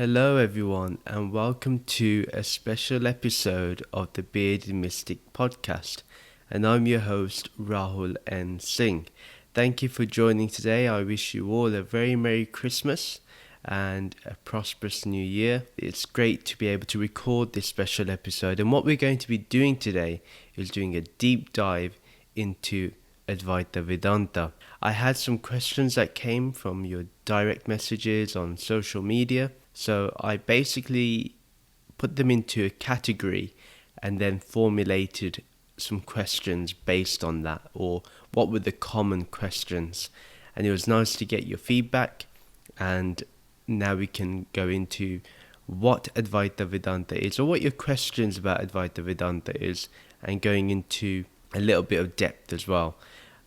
Hello, everyone, and welcome to a special episode of the Bearded Mystic podcast. And I'm your host, Rahul N. Singh. Thank you for joining today. I wish you all a very Merry Christmas and a prosperous New Year. It's great to be able to record this special episode. And what we're going to be doing today is doing a deep dive into Advaita Vedanta. I had some questions that came from your direct messages on social media. So I basically put them into a category and then formulated some questions based on that, or what were the common questions. And it was nice to get your feedback, and now we can go into what Advaita Vedanta is, or what your questions about Advaita Vedanta is, and going into a little bit of depth as well.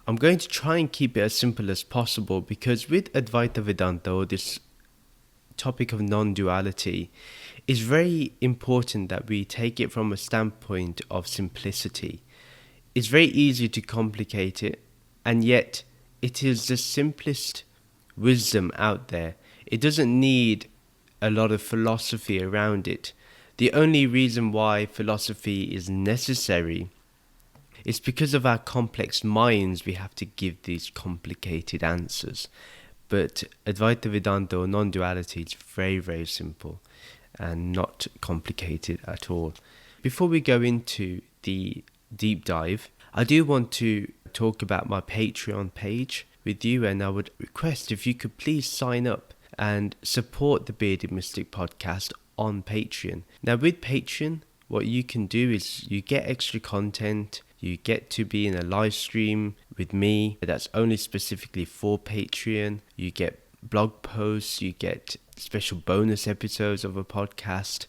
I'm going to try and keep it as simple as possible, because with Advaita Vedanta, or this topic of non-duality, is very important that we take it from a standpoint of simplicity. It's very easy to complicate it, and yet it is the simplest wisdom out there. It doesn't need a lot of philosophy around it. The only reason why philosophy is necessary is because of our complex minds. We have to give these complicated answers. But Advaita Vedanta, or non-duality, is very, very simple and not complicated at all. Before we go into the deep dive, I do want to talk about my Patreon page with you, and I would request if you could please sign up and support the Bearded Mystic podcast on Patreon. Now, with Patreon, what you can do is you get extra content. You get to be in a live stream with me that's only specifically for Patreon. You get blog posts, you get special bonus episodes of a podcast.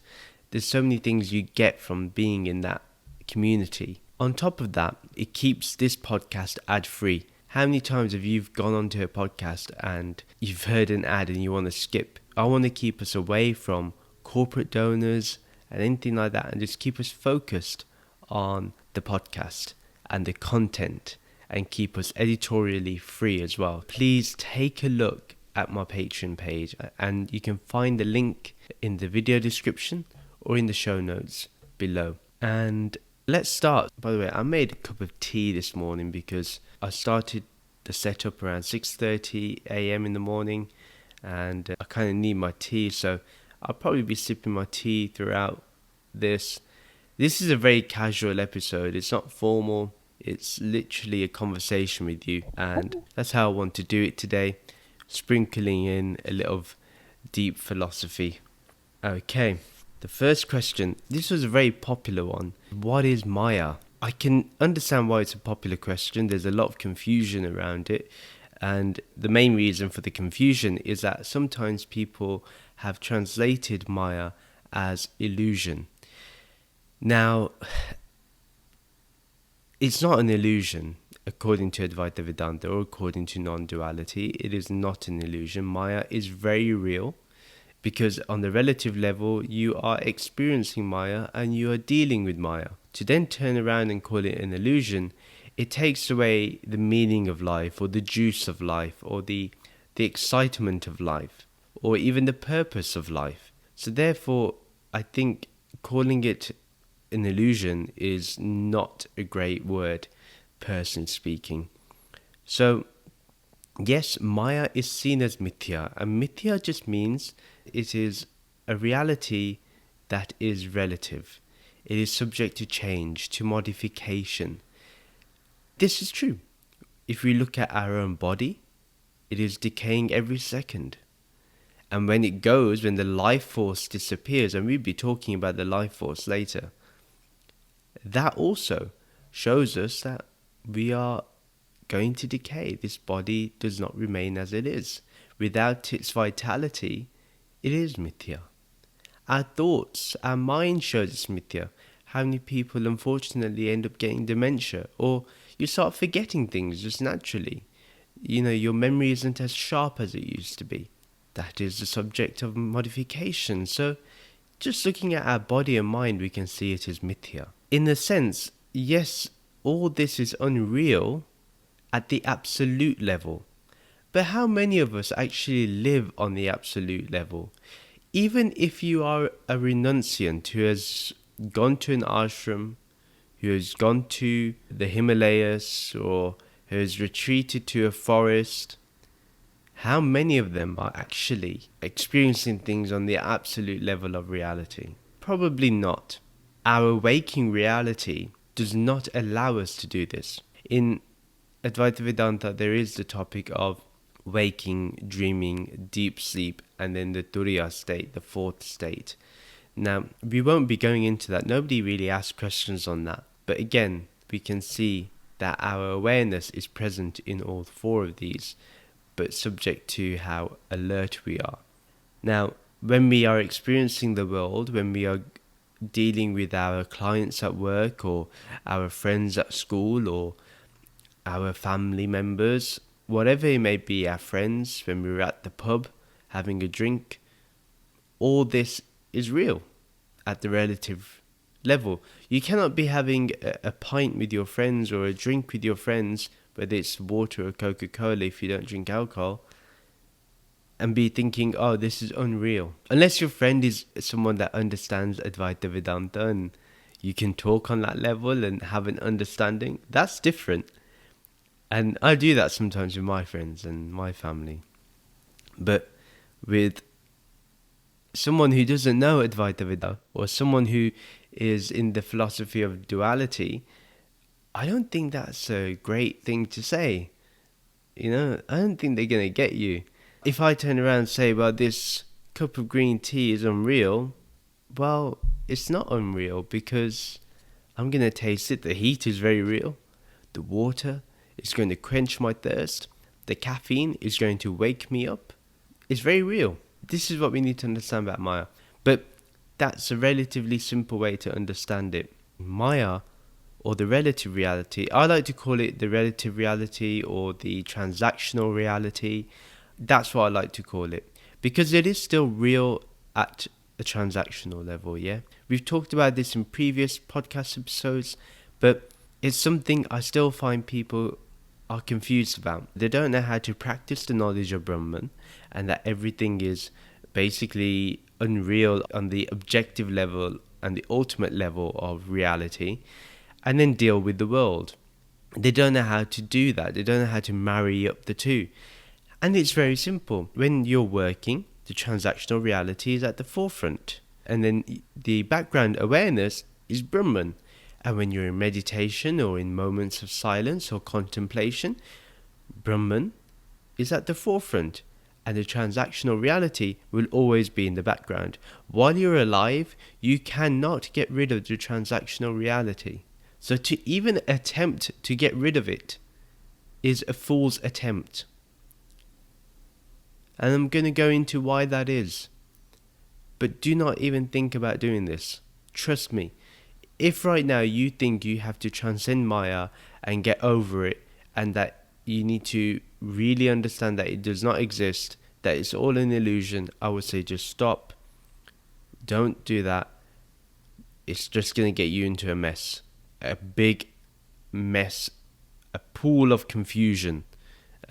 There's so many things you get from being in that community. On top of that, it keeps this podcast ad-free. How many times have you gone onto a podcast and you've heard an ad and you want to skip? I want to keep us away from corporate donors and anything like that, and just keep us focused on the podcast and the content, and keep us editorially free as well. Please take a look at my Patreon page, and you can find the link in the video description or in the show notes below. And let's start. By the way, I made a cup of tea this morning because I started the setup around 6:30 a.m. in the morning, and I kind of need my tea, so I'll probably be sipping my tea throughout this. This is a very casual episode. It's not formal. It's literally a conversation with you. And that's how I want to do it today. Sprinkling in a little of deep philosophy. Okay. The first question. This was a very popular one. What is Maya? I can understand why it's a popular question. There's a lot of confusion around it. And the main reason for the confusion is that sometimes people have translated Maya as illusion. Now, it's not an illusion, according to Advaita Vedanta, or according to non-duality. It is not an illusion. Maya is very real, because on the relative level, you are experiencing Maya and you are dealing with Maya. To then turn around and call it an illusion, it takes away the meaning of life, or the juice of life, or the excitement of life, or even the purpose of life. So therefore, I think calling it an illusion is not a great word, personally speaking. So, yes, Maya is seen as mithya, and mithya just means it is a reality that is relative. It is subject to change, to modification. This is true. If we look at our own body, it is decaying every second. And when it goes, when the life force disappears, and we'll be talking about the life force later, that also shows us that we are going to decay. This body does not remain as it is. Without its vitality, it is mithya. Our thoughts, our mind shows it's mithya. How many people unfortunately end up getting dementia, or you start forgetting things just naturally? Your memory isn't as sharp as it used to be. That is the subject of modification. So just looking at our body and mind, we can see it as mithya. In a sense, yes, all this is unreal at the absolute level. But how many of us actually live on the absolute level? even if you are a renunciant who has gone to an ashram, who has gone to the Himalayas, or who has retreated to a forest, how many of them are actually experiencing things on the absolute level of reality? Probably not. Our waking reality does not allow us to do this. In Advaita Vedanta, there is the topic of waking, dreaming, deep sleep, and then the Turiya state, the fourth state. Now, we won't be going into that. Nobody really asked questions on that. But again, we can see that our awareness is present in all four of these, but subject to how alert we are. Now, when we are experiencing the world, when we are dealing with our clients at work, or our friends at school, or our family members, whatever it may be, our friends, when we're at the pub having a drink, all this is real at the relative level. You cannot be having a pint with your friends or a drink with your friends, whether it's water or Coca-Cola if you don't drink alcohol, and be thinking, oh, this is unreal. Unless your friend is someone that understands Advaita Vedanta and you can talk on that level and have an understanding, that's different. And I do that sometimes with my friends and my family. But with someone who doesn't know Advaita Vedanta, or someone who is in the philosophy of duality, I don't think that's a great thing to say. I don't think they're going to get you. If I turn around and say, well, this cup of green tea is unreal, well, it's not unreal, because I'm going to taste it. The heat is very real. The water is going to quench my thirst. The caffeine is going to wake me up. It's very real. This is what we need to understand about Maya. But that's a relatively simple way to understand it. Maya, or the relative reality, I like to call it the relative reality or the transactional reality. That's what I like to call it, because it is still real at a transactional level, yeah? We've talked about this in previous podcast episodes, but it's something I still find people are confused about. They don't know how to practice the knowledge of Brahman, and that everything is basically unreal on the objective level and the ultimate level of reality, and then deal with the world. They don't know how to do that. They don't know how to marry up the two. And it's very simple. When you're working, the transactional reality is at the forefront, and then the background awareness is Brahman. And when you're in meditation or in moments of silence or contemplation, Brahman is at the forefront, and the transactional reality will always be in the background. While you're alive, you cannot get rid of the transactional reality. So to even attempt to get rid of it is a fool's attempt. And I'm going to go into why that is. But do not even think about doing this. Trust me. If right now you think you have to transcend Maya and get over it, and that you need to really understand that it does not exist, that it's all an illusion, I would say just stop. Don't do that. It's just going to get you into a mess. A big mess. A pool of confusion.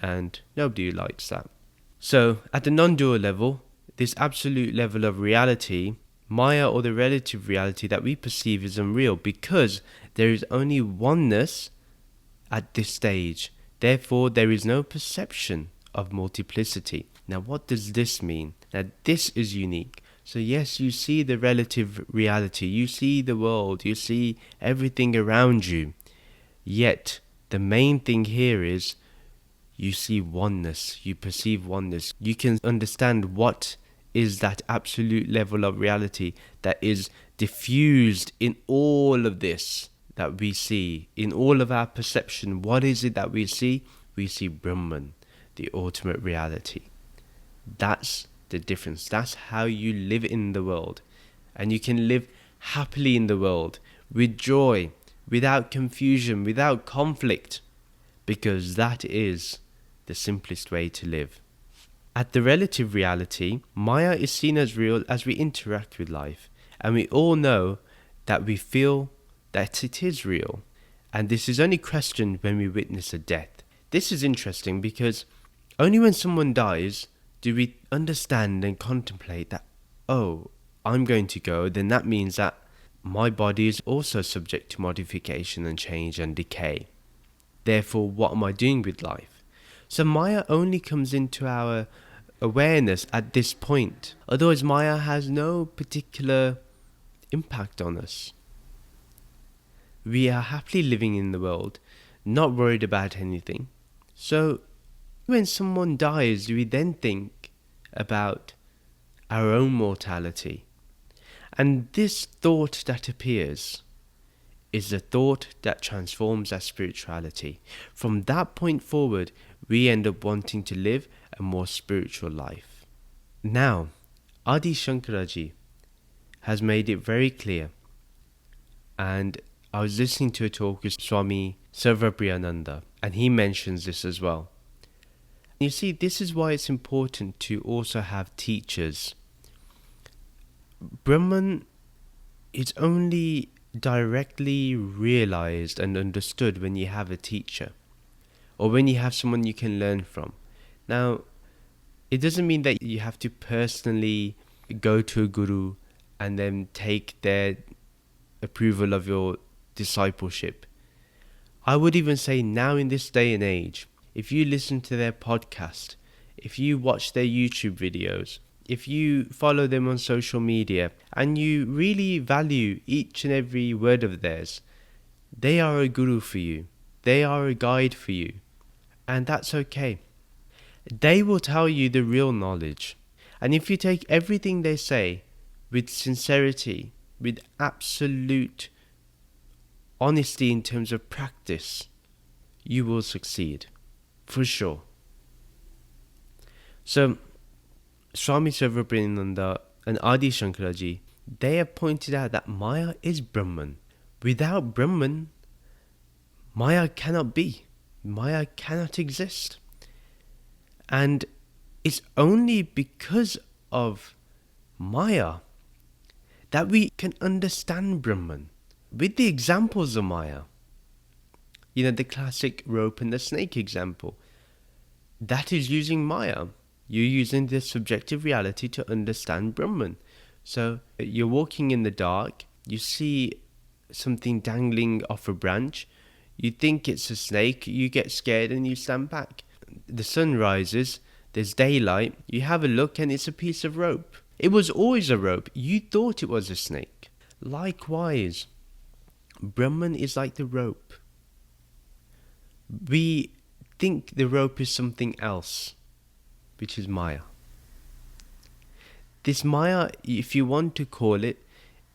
And nobody likes that. So, at the non-dual level, this absolute level of reality, Maya, or the relative reality that we perceive, is unreal, because there is only oneness at this stage. Therefore, there is no perception of multiplicity. Now, what does this mean? Now, this is unique. So yes, you see the relative reality, you see the world, you see everything around you. Yet, the main thing here is you see oneness, you perceive oneness. You can understand what is that absolute level of reality that is diffused in all of this that we see, in all of our perception. What is it that we see? We see Brahman, the ultimate reality. That's the difference. That's how you live in the world. And you can live happily in the world, with joy, without confusion, without conflict, because that is the simplest way to live. At the relative reality, Maya is seen as real as we interact with life, and we all know that we feel that it is real, and this is only questioned when we witness a death. This is interesting because only when someone dies do we understand and contemplate that oh, I'm going to go, then that means that my body is also subject to modification and change and decay. Therefore, what am I doing with life? So Maya only comes into our awareness at this point. Otherwise, Maya has no particular impact on us. We are happily living in the world, not worried about anything. So when someone dies, we then think about our own mortality. And this thought that appears is the thought that transforms our spirituality. From that point forward, we end up wanting to live a more spiritual life. Now, Adi Shankaraji has made it very clear, and I was listening to a talk with Swami Sarvapriyananda, and he mentions this as well. You see, this is why it's important to also have teachers. Brahman is only directly realized and understood when you have a teacher, or when you have someone you can learn from. Now, it doesn't mean that you have to personally go to a guru and then take their approval of your discipleship. I would even say now in this day and age, if you listen to their podcast, if you watch their YouTube videos, if you follow them on social media, and you really value each and every word of theirs, they are a guru for you. They are a guide for you. And that's okay. They will tell you the real knowledge. And if you take everything they say with sincerity, with absolute honesty in terms of practice, you will succeed. For sure. So, Swami Sarvapriyananda and Adi Shankaraji, they have pointed out that Maya is Brahman. Without Brahman, Maya cannot be. Maya cannot exist. And it's only because of Maya that we can understand Brahman. With the examples of Maya, the classic rope and the snake example, that is using Maya. You're using the subjective reality to understand Brahman. So you're walking in the dark, you see something dangling off a branch, you think it's a snake, you get scared and you stand back. The sun rises, there's daylight, you have a look and it's a piece of rope. It was always a rope, you thought it was a snake. Likewise, Brahman is like the rope. We think the rope is something else, which is Maya. This Maya, if you want to call it,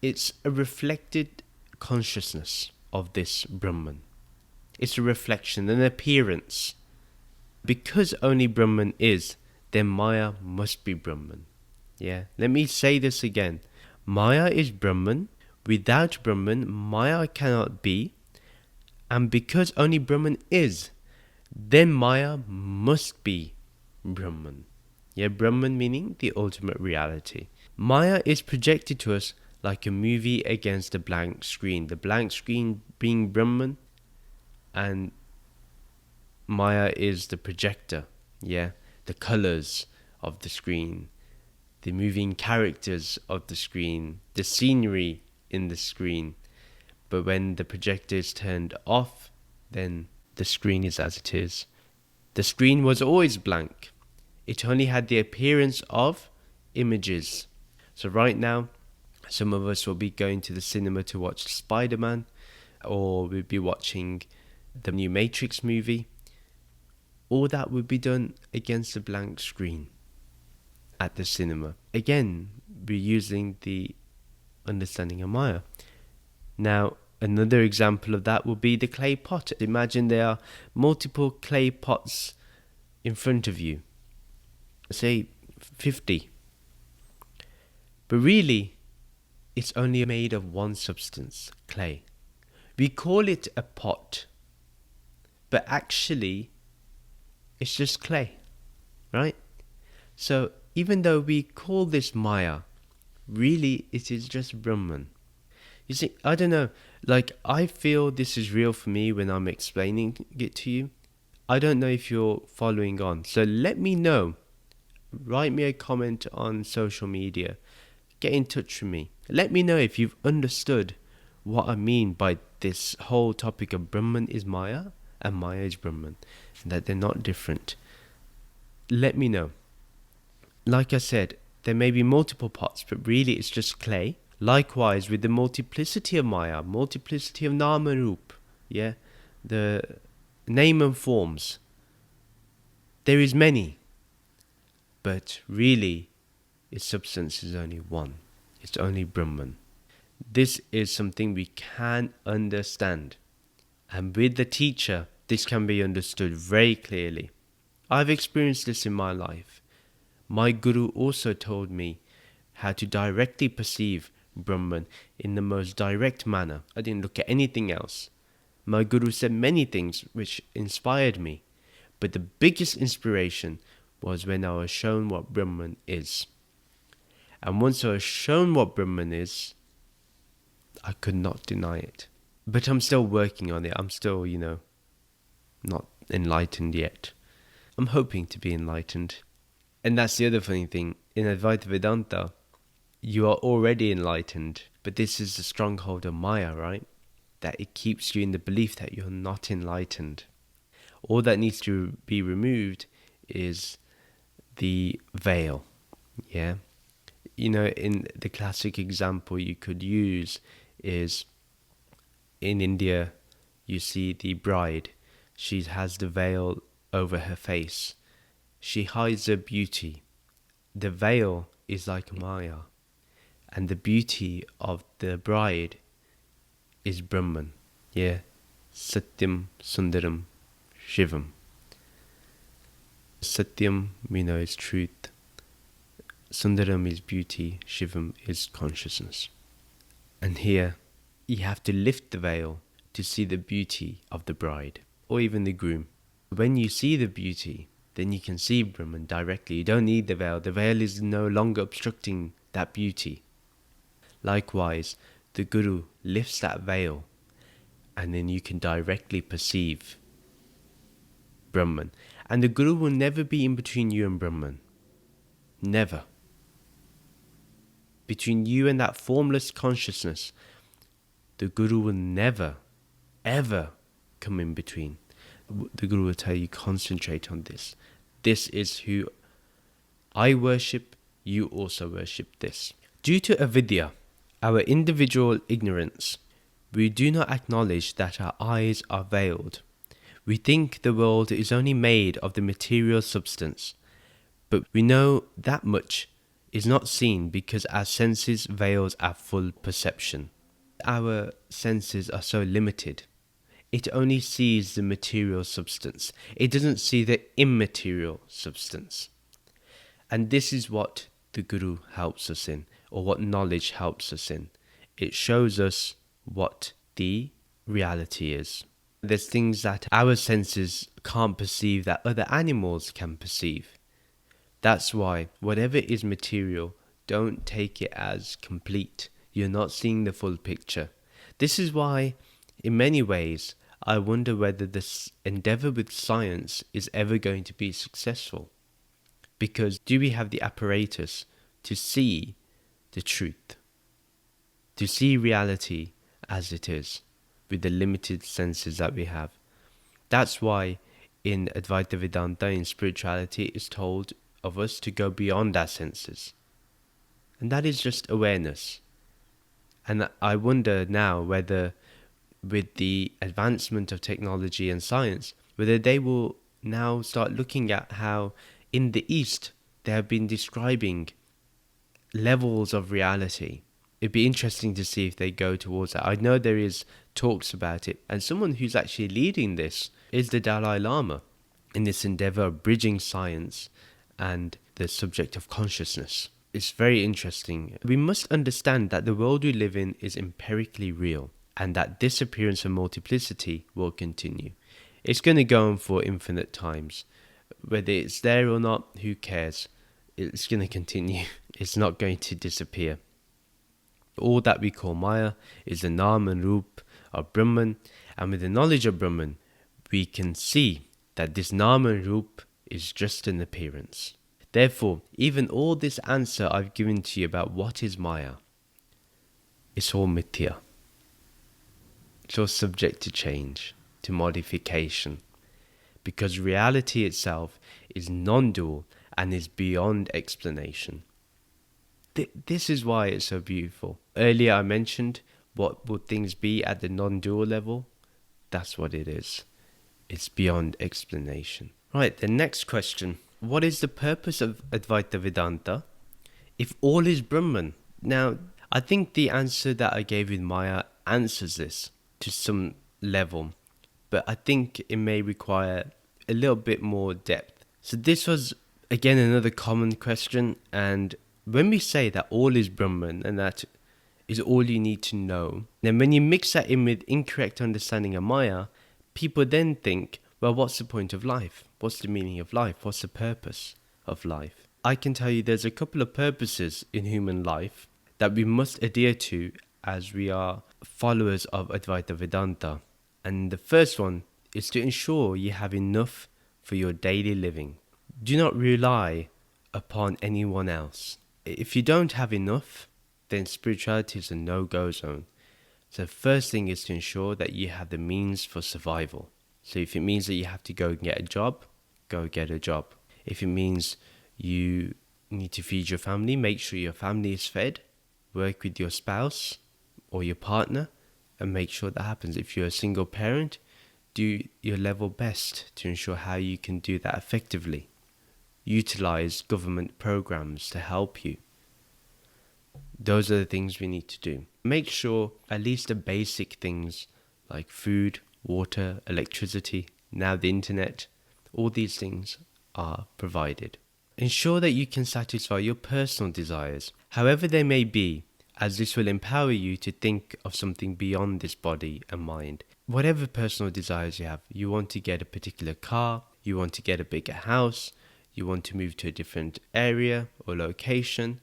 it's a reflected consciousness of this Brahman. It's a reflection, an appearance. Because only Brahman is, then Maya must be Brahman. Yeah, let me say this again. Maya is Brahman. Without Brahman, Maya cannot be. And because only Brahman is, then Maya must be Brahman. Yeah, Brahman meaning the ultimate reality. Maya is projected to us like a movie against a blank screen. The blank screen being Brahman, and Maya is the projector. Yeah, the colors of the screen, the moving characters of the screen, the scenery in the screen. But when the projector is turned off, then the screen is as it is. The screen was always blank. It only had the appearance of images. So right now, some of us will be going to the cinema to watch Spider-Man, or we'll be watching the new Matrix movie. All that would be done against a blank screen at the cinema. Again, we're using the understanding of Maya. Now, another example of that would be the clay pot. Imagine there are multiple clay pots in front of you. Say 50. But really, it's only made of one substance, clay. We call it a pot, but actually, it's just clay, right? So even though we call this Maya, really it is just Brahman. You see, I don't know, I feel this is real for me when I'm explaining it to you. I don't know if you're following on. So let me know. Write me a comment on social media. get in touch with me. Let me know if you've understood what I mean by this whole topic of Brahman is Maya and Maya is Brahman, and that they're not different. Let me know. Like I said, there may be multiple parts, but really it's just clay. Likewise, with the multiplicity of Maya, multiplicity of Nama and Rup, yeah, the name and forms, there is many, but really its substance is only one. It's only Brahman. This is something we can understand, and with the teacher, this can be understood very clearly. I've experienced this in my life. My guru also told me how to directly perceive Brahman in the most direct manner. I didn't look at anything else. My guru said many things which inspired me, but the biggest inspiration was when I was shown what Brahman is. And once I was shown what Brahman is, I could not deny it. But I'm still working on it. I'm still, not enlightened yet. I'm hoping to be enlightened. And that's the other funny thing. In Advaita Vedanta, you are already enlightened. But this is the stronghold of Maya, right? That it keeps you in the belief that you're not enlightened. All that needs to be removed is the veil. Yeah? In the classic example you could use is in India, you see the bride. She has the veil over her face. She hides her beauty. The veil is like Maya, and the beauty of the bride is Brahman. Yeah, Satyam, Sundaram, Shivam. Satyam, we know, is truth. Sundaram is beauty. Shivam is consciousness. And here, you have to lift the veil to see the beauty of the bride, or even the groom. When you see the beauty, then you can see Brahman directly. You don't need the veil. The veil is no longer obstructing that beauty. Likewise, the Guru lifts that veil, and then you can directly perceive Brahman. And the Guru will never be in between you and Brahman. Never. Between you and that formless consciousness, the Guru will never, ever come in between. The Guru will tell you, concentrate on this. This is who I worship, you also worship this. Due to avidya, our individual ignorance, we do not acknowledge that our eyes are veiled. We think the world is only made of the material substance, but we know that much is not seen because our senses veils our full perception. Our senses are so limited. It only sees the material substance. It doesn't see the immaterial substance. And this is what the Guru helps us in, or what knowledge helps us in. It shows us what the reality is. There's things that our senses can't perceive that other animals can perceive. That's why whatever is material, don't take it as complete. You're not seeing the full picture. This is why, in many ways, I wonder whether this endeavor with science is ever going to be successful. Because do we have the apparatus to see the truth? To see reality as it is, with the limited senses that we have. That's why in Advaita Vedanta, in spirituality, it's told of us to go beyond our senses. And that is just awareness. And I wonder now whether with the advancement of technology and science, whether they will now start looking at how in the East they have been describing levels of reality. It'd be interesting to see if they go towards that. I know there is talks about it, and someone who's actually leading this is the Dalai Lama in this endeavor of bridging science and the subject of consciousness. It's very interesting. We must understand that the world we live in is empirically real, and that this appearance of multiplicity will continue. It's going to go on for infinite times. Whether it's there or not, who cares? It's going to continue. It's not going to disappear. All that we call Maya is the Nam and Rup of Brahman, and with the knowledge of Brahman, we can see that this Nam and Rup is just an appearance. Therefore, even all this answer I've given to you about what is Maya, it's all mithya. It's all subject to change, to modification, because reality itself is non-dual and is beyond explanation. This is why it's so beautiful. Earlier I mentioned what would things be at the non-dual level. That's what it is. It's beyond explanation. Right, the next question. What is the purpose of Advaita Vedanta if all is Brahman? Now, I think the answer that I gave in Maya answers this to some level, but I think it may require a little bit more depth. So this was, again, another common question, and when we say that all is Brahman and that is all you need to know, then when you mix that in with incorrect understanding of Maya, people then think, well, what's the point of life? What's the meaning of life? What's the purpose of life? I can tell you there's a couple of purposes in human life that we must adhere to as we are followers of Advaita Vedanta. And the first one is to ensure you have enough for your daily living. Do not rely upon anyone else. If you don't have enough, then spirituality is a no-go zone. So the first thing is to ensure that you have the means for survival. So if it means that you have to go and get a job, go get a job. If it means you need to feed your family, make sure your family is fed. Work with your spouse or your partner and make sure that happens. If you're a single parent, do your level best to ensure how you can do that effectively. Utilize government programs to help you. Those are the things we need to do. Make sure at least the basic things like food, water, electricity, now the internet, all these things are provided. Ensure that you can satisfy your personal desires, however they may be, as this will empower you to think of something beyond this body and mind. Whatever personal desires you have, you want to get a particular car, you want to get a bigger house, you want to move to a different area or location,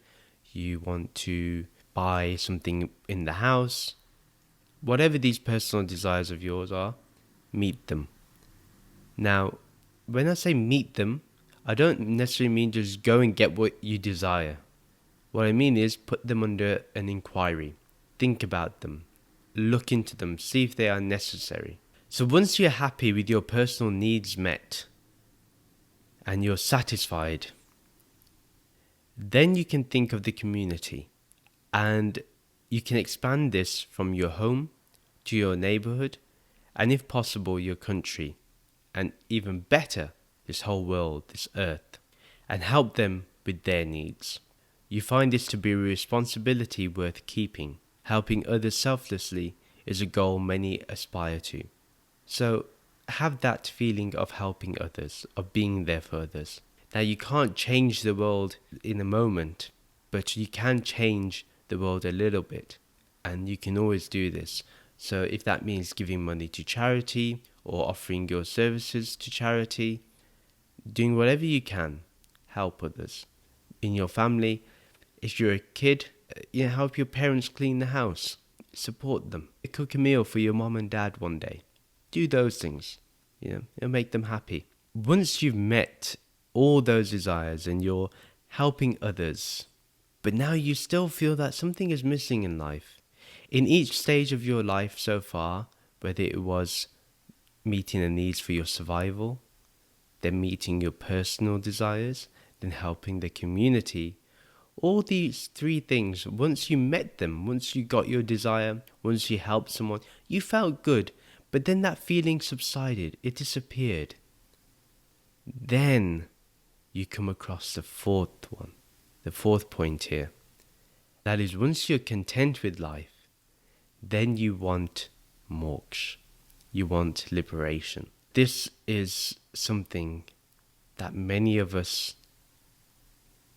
you want to buy something in the house. Whatever these personal desires of yours are, meet them. Now, when I say meet them, I don't necessarily mean just go and get what you desire. What I mean is put them under an inquiry. Think about them. Look into them. See if they are necessary. So once you're happy with your personal needs met and you're satisfied, then you can think of the community, and you can expand this from your home to your neighborhood, and if possible, your country, and even better, this whole world, this earth, and help them with their needs. You find this to be a responsibility worth keeping. Helping others selflessly is a goal many aspire to. So have that feeling of helping others, of being there for others. Now, you can't change the world in a moment, but you can change the world a little bit, and you can always do this. So if that means giving money to charity or offering your services to charity, doing whatever you can, help others. In your family, if you're a kid, help your parents clean the house, support them. Cook a meal for your mom and dad one day. Do those things, it'll make them happy. Once you've met all those desires and you're helping others, but now you still feel that something is missing in life. In each stage of your life so far, whether it was meeting the needs for your survival, then meeting your personal desires, then helping the community, all these three things, once you met them, once you got your desire, once you helped someone, you felt good, but then that feeling subsided, it disappeared. Then you come across the fourth one, the fourth point here. That is, once you're content with life, then you want moksha. You want liberation. This is something that many of us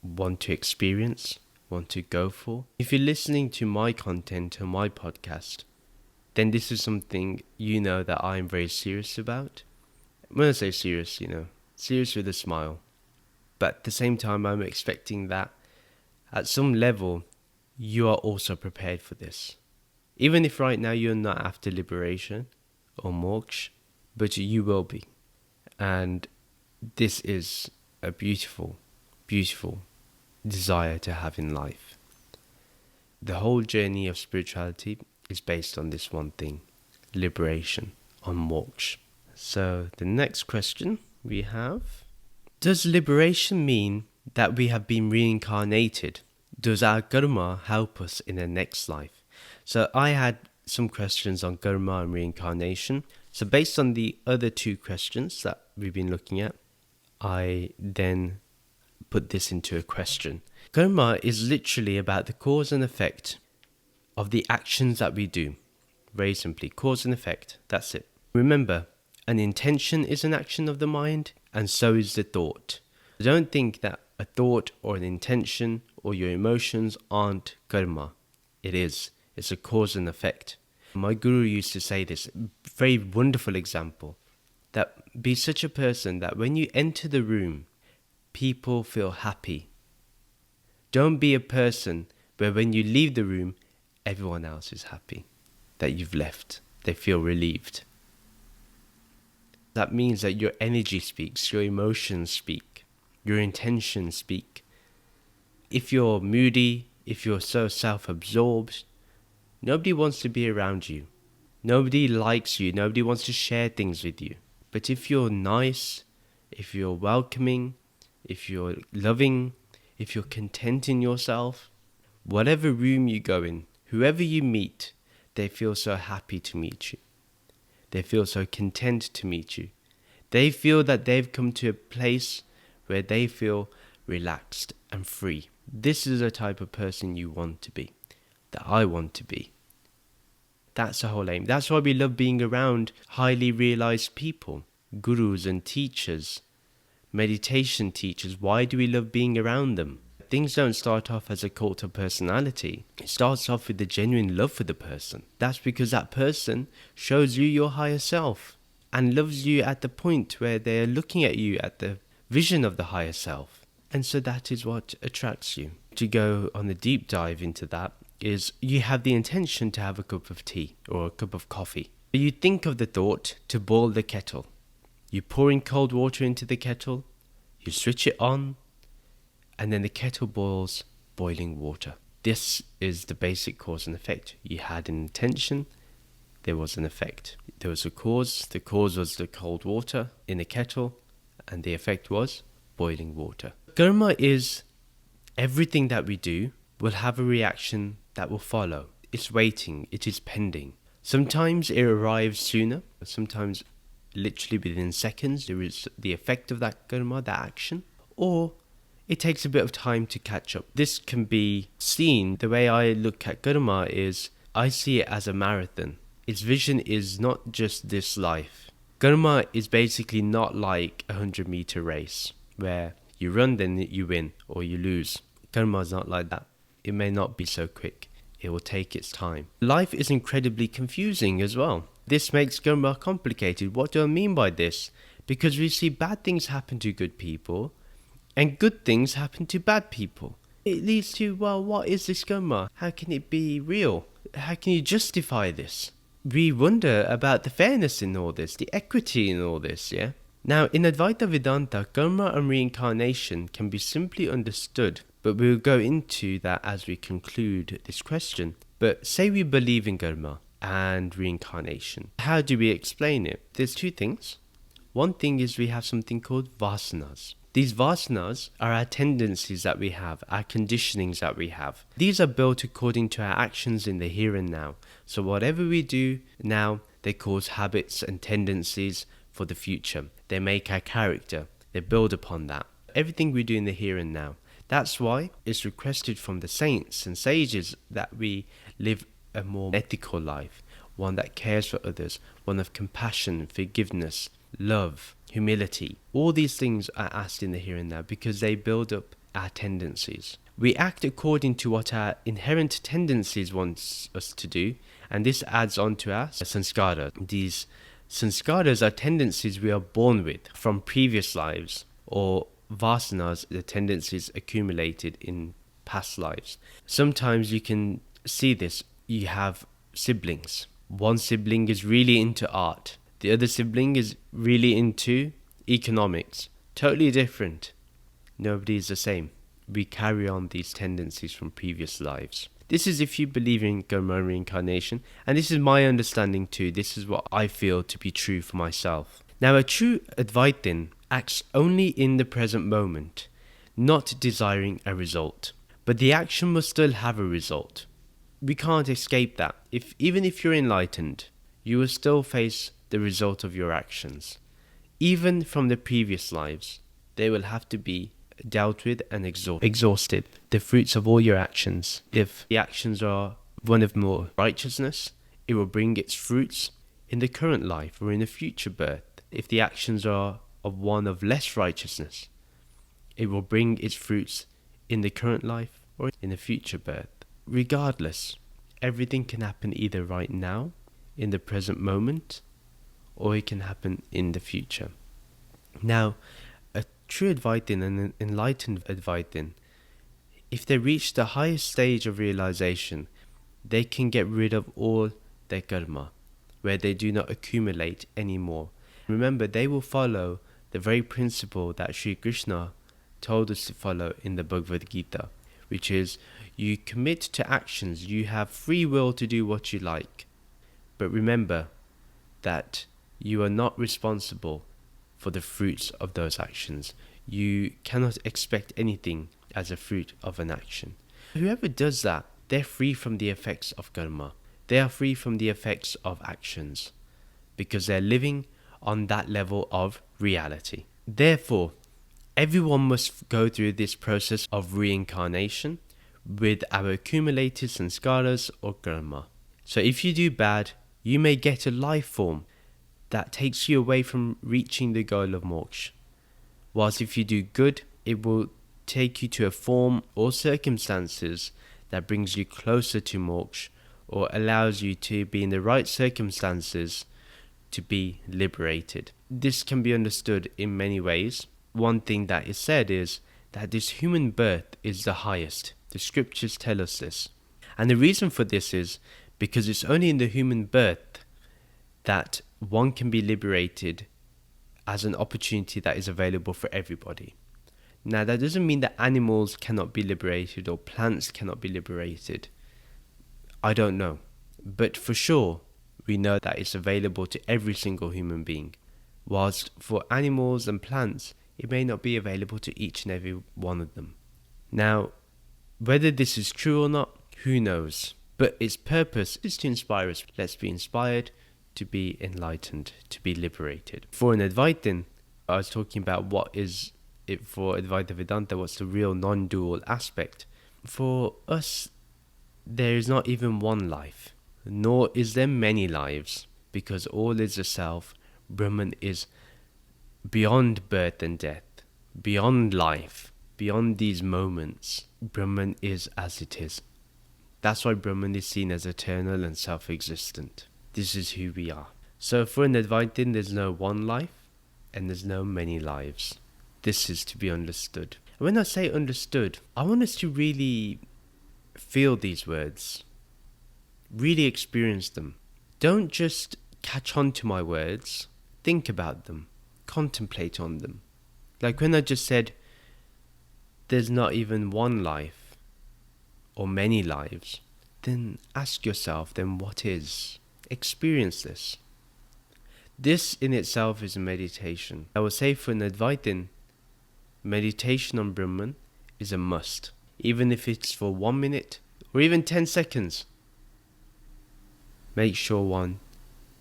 want to experience, want to go for. If you're listening to my content on my podcast, then this is something that I'm very serious about. When I say serious, serious with a smile. But at the same time, I'm expecting that at some level, you are also prepared for this. Even if right now you're not after liberation or moksha, but you will be. And this is a beautiful beautiful desire to have in life. The whole journey of spirituality is based on this one thing: liberation, on moksha. So the next question we have: does liberation mean that we have been reincarnated? Does our karma help us in the next life? So I had some questions on karma and reincarnation. So based on the other two questions that we've been looking at, I then put this into a question. Karma is literally about the cause and effect of the actions that we do. Very simply, cause and effect, that's it. Remember, an intention is an action of the mind, and so is the thought. Don't think that a thought or an intention or your emotions aren't karma. It is. It's a cause and effect. My guru used to say this, very wonderful example, that be such a person that when you enter the room, people feel happy. Don't be a person where when you leave the room, everyone else is happy that you've left. They feel relieved. That means that your energy speaks, your emotions speak, your intentions speak. If you're moody, if you're so self-absorbed, nobody wants to be around you. Nobody likes you. Nobody wants to share things with you. But if you're nice, if you're welcoming, if you're loving, if you're content in yourself, whatever room you go in, whoever you meet, they feel so happy to meet you. They feel so content to meet you. They feel that they've come to a place where they feel relaxed and free. This is the type of person you want to be, that I want to be. That's the whole aim. That's why we love being around highly realized people, gurus and teachers, meditation teachers. Why do we love being around them? Things don't start off as a cult of personality. It starts off with a genuine love for the person. That's because that person shows you your higher self and loves you at the point where they're looking at you at the vision of the higher self. And so that is what attracts you. To go on a deep dive into that is you have the intention to have a cup of tea or a cup of coffee. You think of the thought to boil the kettle. You pour in cold water into the kettle, you switch it on, and then the kettle boils boiling water. This is the basic cause and effect. You had an intention, there was an effect. There was a cause, the cause was the cold water in a kettle, and the effect was boiling water. Karma is everything that we do will have a reaction that will follow. It's waiting, it is pending. Sometimes it arrives sooner, sometimes literally within seconds there is the effect of that karma, that action, or it takes a bit of time to catch up. This can be seen, the way I look at karma is, I see it as a marathon. Its vision is not just this life. Karma is basically not like a 100-meter race, where you run then you win, or you lose. Karma is not like that. It may not be so quick. It will take its time. Life is incredibly confusing as well. This makes karma complicated. What do I mean by this? Because we see bad things happen to good people, and good things happen to bad people. It leads to, well, what is this karma? How can it be real? How can you justify this? We wonder about the fairness in all this, the equity in all this, yeah? Now, in Advaita Vedanta, karma and reincarnation can be simply understood, but we'll go into that as we conclude this question. But say we believe in karma and reincarnation. How do we explain it? There's two things. One thing is we have something called vasanas. These vasanas are our tendencies that we have, our conditionings that we have. These are built according to our actions in the here and now. So whatever we do now, they cause habits and tendencies for the future. They make our character. They build upon that. Everything we do in the here and now. That's why it's requested from the saints and sages that we live a more ethical life, one that cares for others, one of compassion, forgiveness, love, humility. All these things are asked in the here and now because they build up our tendencies. We act according to what our inherent tendencies want us to do, and this adds on to our sanskara. These sanskaras are tendencies we are born with from previous lives, or vasanas, the tendencies accumulated in past lives. Sometimes you can see this. You have siblings. One sibling is really into art. The other sibling is really into economics. Totally different. Nobody is the same. We carry on these tendencies from previous lives. This is if you believe in karma reincarnation, and this is my understanding too. This is what I feel to be true for myself. Now, a true Advaitin acts only in the present moment, not desiring a result. But the action must still have a result. We can't escape that. Even if you're enlightened, you will still face the result of your actions. Even from the previous lives, they will have to be dealt with and exhausted. The fruits of all your actions. If the actions are one of more righteousness, it will bring its fruits in the current life or in a future birth. If the actions are of one of less righteousness, it will bring its fruits in the current life or in a future birth. Regardless, everything can happen either right now, in the present moment, or it can happen in the future. Now, a true Advaitin and an enlightened Advaitin, if they reach the highest stage of realization, they can get rid of all their karma, where they do not accumulate anymore. Remember, they will follow the very principle that Sri Krishna told us to follow in the Bhagavad Gita, which is, you commit to actions, you have free will to do what you like. But remember that you are not responsible for the fruits of those actions. You cannot expect anything as a fruit of an action. Whoever does that, they're free from the effects of karma. They are free from the effects of actions, because they're living on that level of reality. Therefore, everyone must go through this process of reincarnation with our accumulated sanskaras or karma. So if you do bad, you may get a life form that takes you away from reaching the goal of moksha. Whilst if you do good, it will take you to a form or circumstances that brings you closer to moksha, or allows you to be in the right circumstances to be liberated. This can be understood in many ways. One thing that is said is that this human birth is the highest. The scriptures tell us this. And the reason for this is because it's only in the human birth that one can be liberated as an opportunity that is available for everybody. Now, that doesn't mean that animals cannot be liberated or plants cannot be liberated. I don't know. But for sure, we know that it's available to every single human being. Whilst for animals and plants, it may not be available to each and every one of them. Now, whether this is true or not, who knows? But its purpose is to inspire us. Let's be inspired to be enlightened, to be liberated. For an Advaitin, I was talking about what is it for Advaita Vedanta, what's the real non-dual aspect. For us, there is not even one life, nor is there many lives, because all is a self. Brahman is beyond birth and death, beyond life, beyond these moments. Brahman is as it is. That's why Brahman is seen as eternal and self-existent. This is who we are. So for an Advaitin, there's no one life and there's no many lives. This is to be understood. And when I say understood, I want us to really feel these words, really experience them. Don't just catch on to my words, think about them, contemplate on them. Like when I just said, there's not even one life or many lives, then ask yourself, then what is? Experience this. This in itself is a meditation. I would say for an Advaitin, meditation on Brahman is a must. Even if it's for 1 minute or even 10 seconds. Make sure one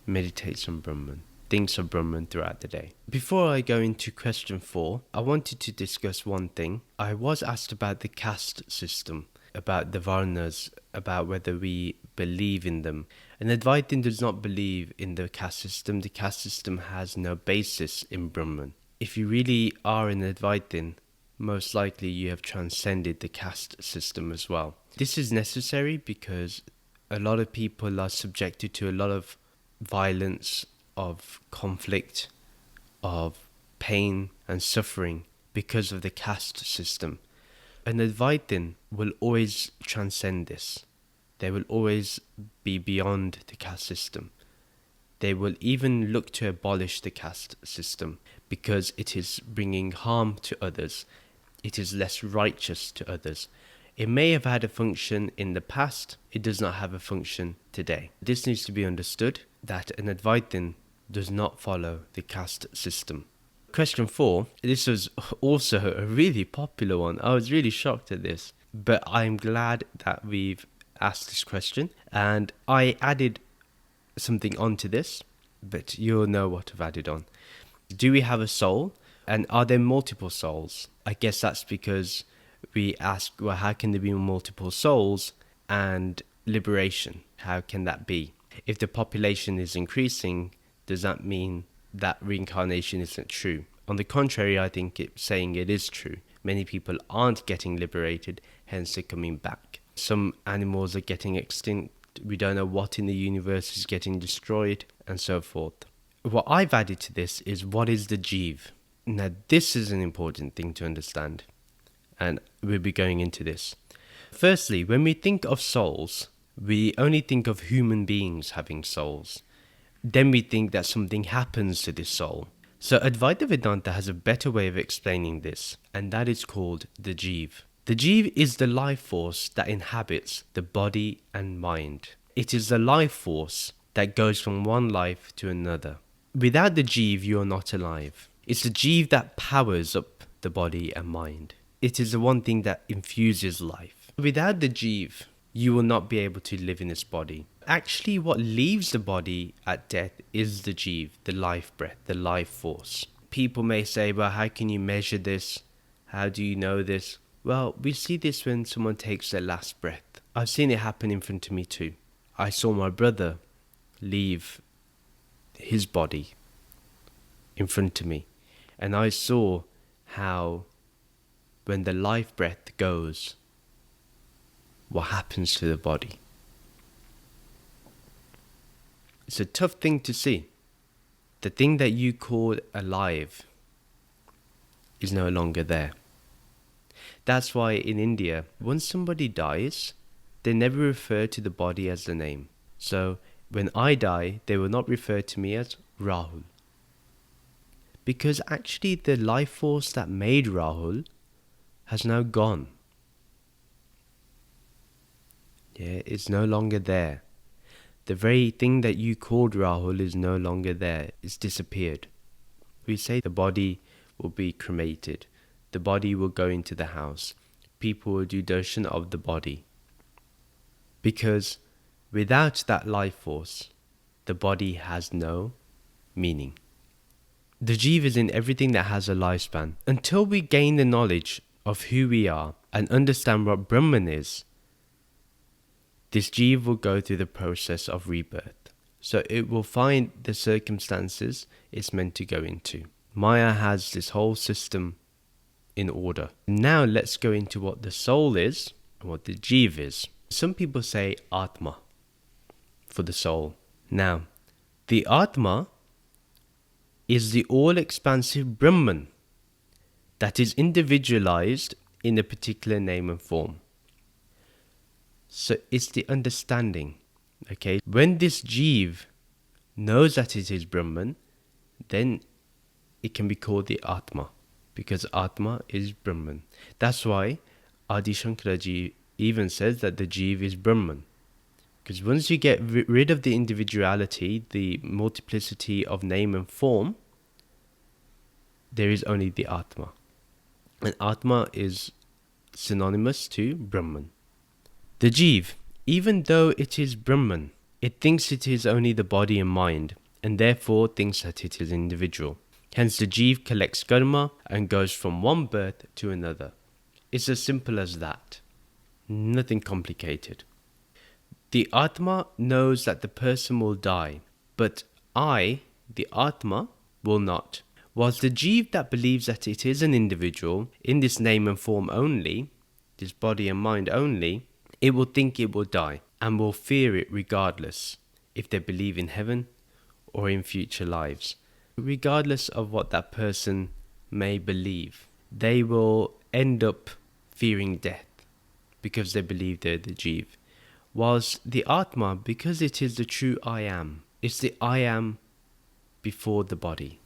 meditates on Brahman, thinks of Brahman throughout the day. Before I go into question 4, I wanted to discuss one thing. I was asked about the caste system, about the Varnas, about whether we believe in them. An Advaitin does not believe in the caste system. The caste system has no basis in Brahman. If you really are an Advaitin, most likely you have transcended the caste system as well. This is necessary because a lot of people are subjected to a lot of violence, of conflict, of pain and suffering because of the caste system. An Advaitin will always transcend this. They will always be beyond the caste system. They will even look to abolish the caste system because it is bringing harm to others. It is less righteous to others. It may have had a function in the past, it does not have a function today. This needs to be understood, that an Advaitin does not follow the caste system. Question 4, this was also a really popular one. I was really shocked at this, but I'm glad that we've asked this question, and I added something onto this, but you'll know what I've added on. Do we have a soul? And are there multiple souls? I guess that's because we ask, well, how can there be multiple souls and liberation? How can that be? If the population is increasing, does that mean that reincarnation isn't true? On the contrary, I think it's saying it is true. Many people aren't getting liberated, hence they're coming back. Some animals are getting extinct. We don't know what in the universe is getting destroyed, and so forth. What I've added to this is, what is the Jeev? Now, this is an important thing to understand, and we'll be going into this. Firstly, when we think of souls, we only think of human beings having souls. Then we think that something happens to this soul. So Advaita Vedanta has a better way of explaining this, and that is called the Jeev. The Jeev is the life force that inhabits the body and mind. It is the life force that goes from one life to another. Without the Jeev, you are not alive. It's the Jeev that powers up the body and mind. It is the one thing that infuses life. Without the Jeev, you will not be able to live in this body. Actually, what leaves the body at death is the Jeev, the life breath, the life force. People may say, well, how can you measure this? How do you know this? Well, we see this when someone takes their last breath. I've seen it happen in front of me too. I saw my brother leave his body in front of me. And I saw how when the life breath goes, what happens to the body. It's a tough thing to see. The thing that you call alive is no longer there. That's why in India, once somebody dies, they never refer to the body as the name. So when I die, they will not refer to me as Rahul. Because actually the life force that made Rahul has now gone. Yeah, it's no longer there. The very thing that you called Rahul is no longer there. It's disappeared. We say the body will be cremated. The body will go into the house. People will do darshan of the body. Because without that life force, the body has no meaning. The Jeev is in everything that has a lifespan. Until we gain the knowledge of who we are and understand what Brahman is, this Jeev will go through the process of rebirth. So it will find the circumstances it's meant to go into. Maya has this whole system in order. Now let's go into what the soul is and what the Jeev is. Some people say Atma for the soul. Now, the Atma is the all-expansive Brahman that is individualized in a particular name and form. So it's the understanding. Okay, when this Jeev knows that it is Brahman, then it can be called the Atma, because Atma is Brahman. That's why Adi Shankaraji even says that the Jeev is Brahman. Because once you get rid of the individuality, the multiplicity of name and form, there is only the Atma. And Atma is synonymous to Brahman. The Jeev, even though it is Brahman, it thinks it is only the body and mind, and therefore thinks that it is individual. Hence the Jeev collects karma and goes from one birth to another. It's as simple as that. Nothing complicated. The Atma knows that the person will die, but I, the Atma, will not. Whilst the Jeev that believes that it is an individual, in this name and form only, this body and mind only, it will think it will die and will fear it regardless, if they believe in heaven or in future lives. Regardless of what that person may believe, they will end up fearing death because they believe they're the Jeev. Whilst the Atma, because it is the true I am, it's the I am before the body.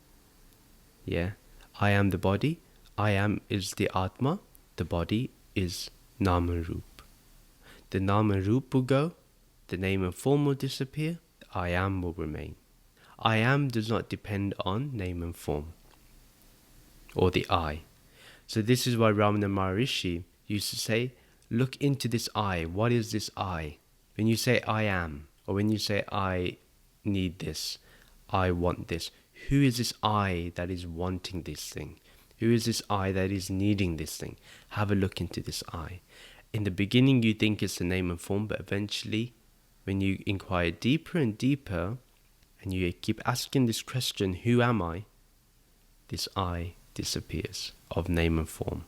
Yeah, I am the body, I am is the Atma, the body is Nama Roop. The Nama Roop will go, the name and form will disappear, I am will remain. I am does not depend on name and form, or the I. So this is why Ramana Maharishi used to say, look into this I. What is this I? When you say I am, or when you say I need this, I want this, who is this I that is wanting this thing? Who is this I that is needing this thing? Have a look into this I. In the beginning you think it's the name and form, but eventually when you inquire deeper and deeper, and you keep asking this question, who am I? This I disappears of name and form.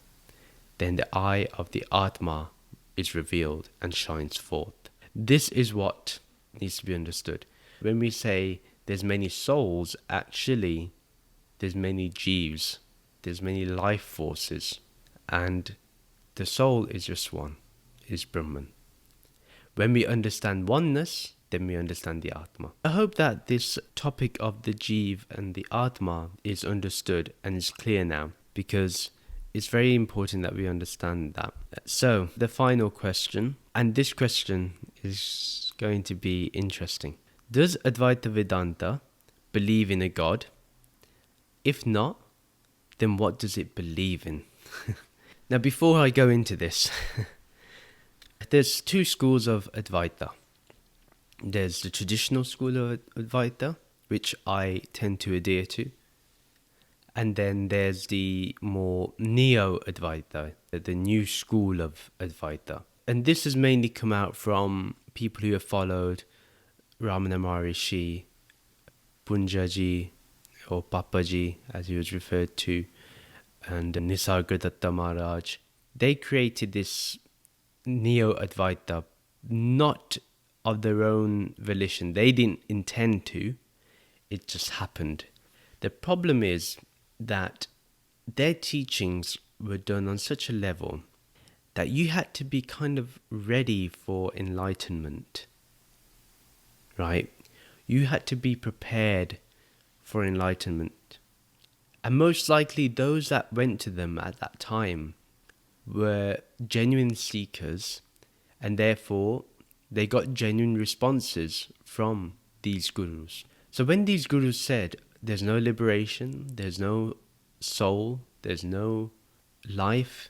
Then the I of the Atma is revealed and shines forth. This is what needs to be understood. When we say there's many souls, actually there's many Jeevs, there's many life forces, and the soul is just one, is Brahman. When we understand oneness, then we understand the Atma. I hope that this topic of the Jeev and the Atma is understood and is clear now, because it's very important that we understand that. So, the final question, and this question is going to be interesting. Does Advaita Vedanta believe in a God? If not, then what does it believe in? Now, before I go into this, there's two schools of Advaita. There's the traditional school of Advaita, which I tend to adhere to. And then there's the more neo-Advaita, the new school of Advaita. And this has mainly come out from people who have followed Ramana Maharishi, Punjaji, or Papaji, as he was referred to, and Nisargadatta Maharaj. They created this neo-Advaita, not of their own volition. They didn't intend to, it just happened. The problem is that their teachings were done on such a level that you had to be kind of ready for enlightenment, right? You had to be prepared for enlightenment. And most likely those that went to them at that time were genuine seekers, and therefore they got genuine responses from these gurus. So when these gurus said, there's no liberation, there's no soul, there's no life,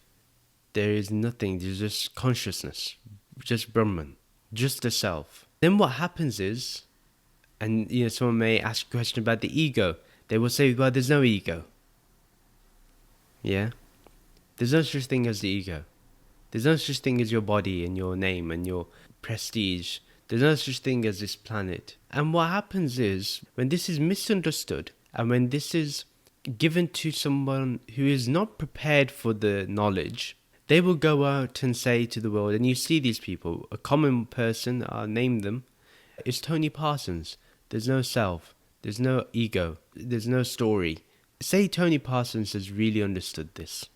there is nothing, there's just consciousness, just Brahman, just the self. Then what happens is, and someone may ask a question about the ego, they will say, well, there's no ego. Yeah? There's no such thing as the ego. There's no such thing as your body and your name and your prestige. There's no such thing as this planet. And what happens is, when this is misunderstood, and when this is given to someone who is not prepared for the knowledge, they will go out and say to the world, and you see these people, a common person, I'll name them, is Tony Parsons. There's no self, there's no ego, there's no story. Say Tony Parsons has really understood this,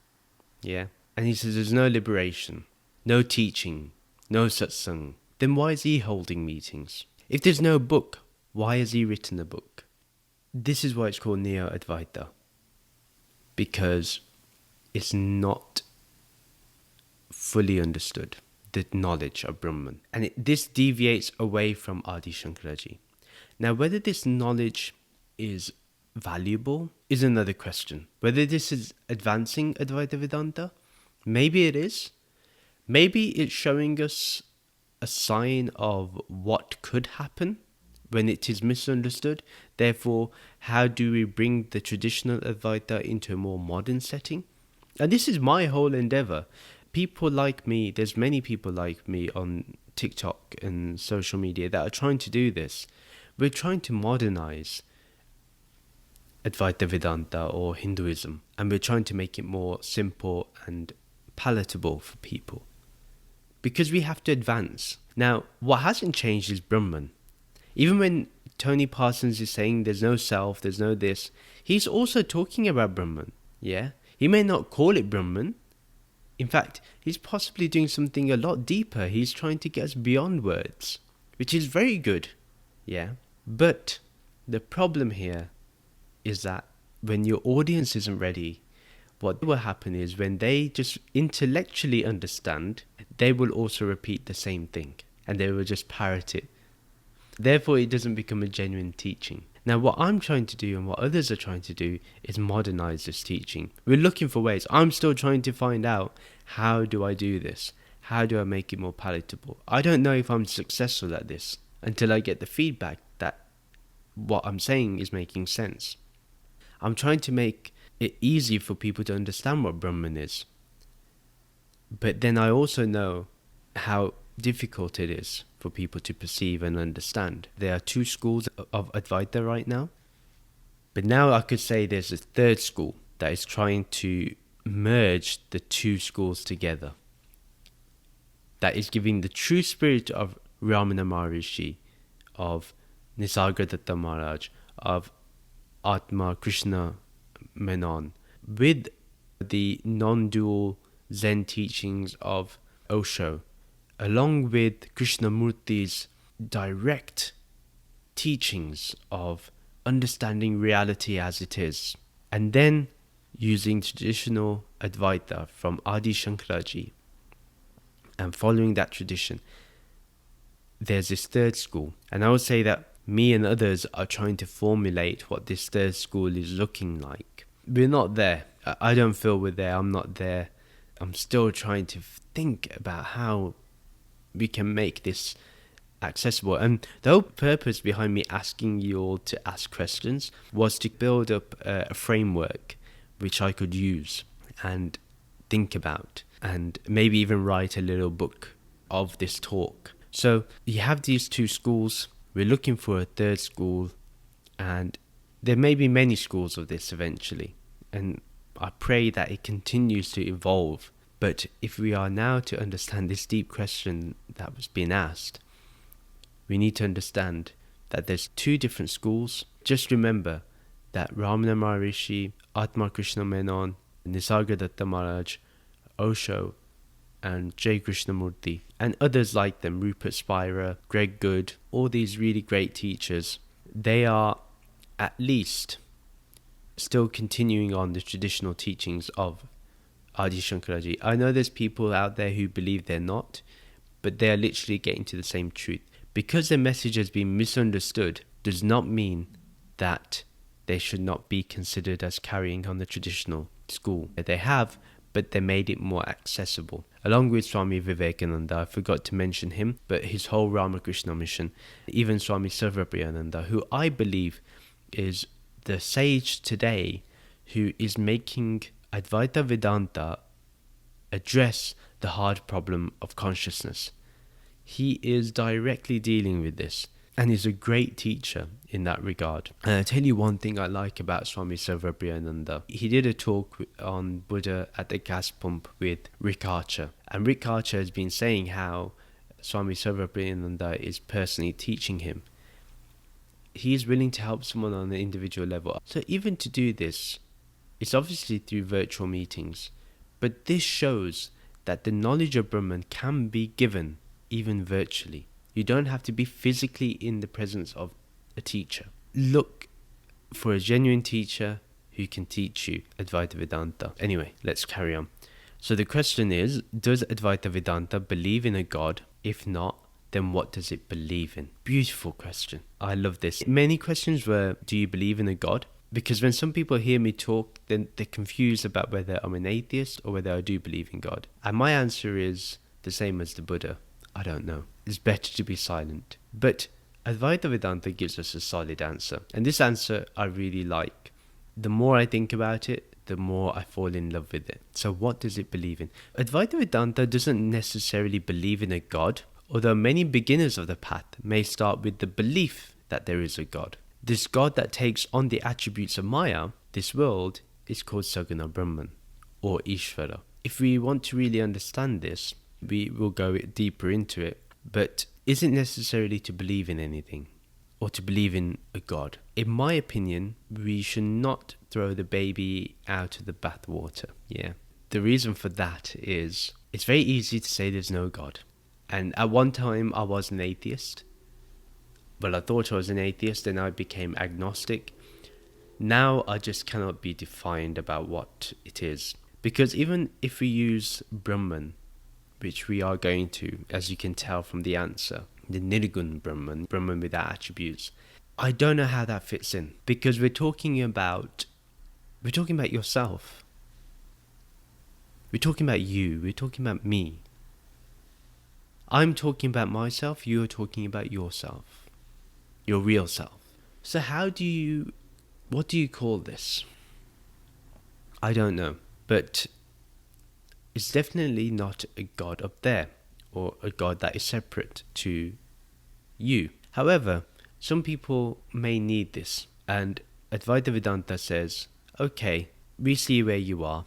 yeah? And he says there's no liberation, no teaching, no satsang. Then why is he holding meetings? If there's no book, why has he written a book? This is why it's called Neo-Advaita. Because it's not fully understood, the knowledge of Brahman. And this deviates away from Adi Shankaraji. Now, whether this knowledge is valuable is another question. Whether this is advancing Advaita Vedanta, maybe it is. Maybe it's showing us a sign of what could happen when it is misunderstood. Therefore, how do we bring the traditional Advaita into a more modern setting? And this is my whole endeavor. People like me, there's many people like me on TikTok and social media that are trying to do this. We're trying to modernize Advaita Vedanta or Hinduism, and we're trying to make it more simple and palatable for people, because we have to advance. Now, what hasn't changed is Brahman. Even when Tony Parsons is saying there's no self, there's no this, he's also talking about Brahman, yeah? He may not call it Brahman. In fact, he's possibly doing something a lot deeper. He's trying to get us beyond words, which is very good, yeah? But the problem here is that when your audience isn't ready, what will happen is when they just intellectually understand, they will also repeat the same thing and they will just parrot it. Therefore, it doesn't become a genuine teaching. Now, what I'm trying to do and what others are trying to do is modernize this teaching. We're looking for ways. I'm still trying to find out, how do I do this? How do I make it more palatable? I don't know if I'm successful at this until I get the feedback that what I'm saying is making sense. I'm trying to make it easy for people to understand what Brahman is. But then I also know how difficult it is for people to perceive and understand. There are two schools of Advaita right now. But now I could say there's a third school that is trying to merge the two schools together. That is giving the true spirit of Ramana Maharishi, of Nisargadatta Maharaj, of Atma Krishna Menon, with the non-dual Zen teachings of Osho, along with Krishnamurti's direct teachings of understanding reality as it is, and then using traditional Advaita from Adi Shankaraji and following that tradition. There's this third school, and I would say that me and others are trying to formulate what this third school is looking like. We're not there. I don't feel we're there. I'm not there. I'm still trying to think about how we can make this accessible. And the whole purpose behind me asking you all to ask questions was to build up a framework which I could use and think about, and maybe even write a little book of this talk. So you have these two schools. We're looking for a third school, and there may be many schools of this eventually, and I pray that it continues to evolve. But if we are now to understand this deep question that was being asked, we need to understand that there's two different schools. Just remember that Ramana Maharishi, Atma Krishna Menon, Nisargadatta Maharaj, Osho, and J. Krishnamurti, and others like them, Rupert Spira, Greg Good, all these really great teachers, they are at least still continuing on the traditional teachings of Adi Shankaraji. I know there's people out there who believe they're not, but they are literally getting to the same truth. Because their message has been misunderstood does not mean that they should not be considered as carrying on the traditional school. They have, but they made it more accessible. Along with Swami Vivekananda, I forgot to mention him, but his whole Ramakrishna mission, even Swami Sarvapriyananda, who I believe is the sage today who is making Advaita Vedanta address the hard problem of consciousness. He is directly dealing with this, and is a great teacher in that regard. And I'll tell you one thing I like about Swami Sarvapriyananda. He did a talk on Buddha at the gas pump with Rick Archer. And Rick Archer has been saying how Swami Sarvapriyananda is personally teaching him. He is willing to help someone on an individual level. So even to do this, it's obviously through virtual meetings. But this shows that the knowledge of Brahman can be given even virtually. You don't have to be physically in the presence of a teacher. Look for a genuine teacher who can teach you Advaita Vedanta. Anyway, let's carry on. So the question is, does Advaita Vedanta believe in a God? If not, then what does it believe in? Beautiful question. I love this. Many questions were, do you believe in a God? Because when some people hear me talk, then they're confused about whether I'm an atheist or whether I do believe in God. And my answer is the same as the Buddha. I don't know. It's better to be silent. But Advaita Vedanta gives us a solid answer. And this answer I really like. The more I think about it, the more I fall in love with it. So what does it believe in? Advaita Vedanta doesn't necessarily believe in a God, although many beginners of the path may start with the belief that there is a God. This God that takes on the attributes of Maya, this world, is called Saginaw Brahman, or Ishvara. If we want to really understand this, we will go deeper into it. But isn't necessarily to believe in anything or to believe in a God. In my opinion, we should not throw the baby out of the bathwater. Yeah. The reason for that is it's very easy to say there's no God. And at one time I was an atheist. Well, I thought I was an atheist, then I became agnostic. Now I just cannot be defined about what it is. Because even if we use Brahman, which we are going to, as you can tell from the answer, the Nirgun Brahman, Brahman without attributes, I don't know how that fits in. Because we're talking about yourself. We're talking about you. We're talking about me. I'm talking about myself. You're talking about yourself. Your real self. So what do you call this? I don't know. But it's definitely not a God up there, or a God that is separate to you. However, some people may need this. And Advaita Vedanta says, okay, we see where you are.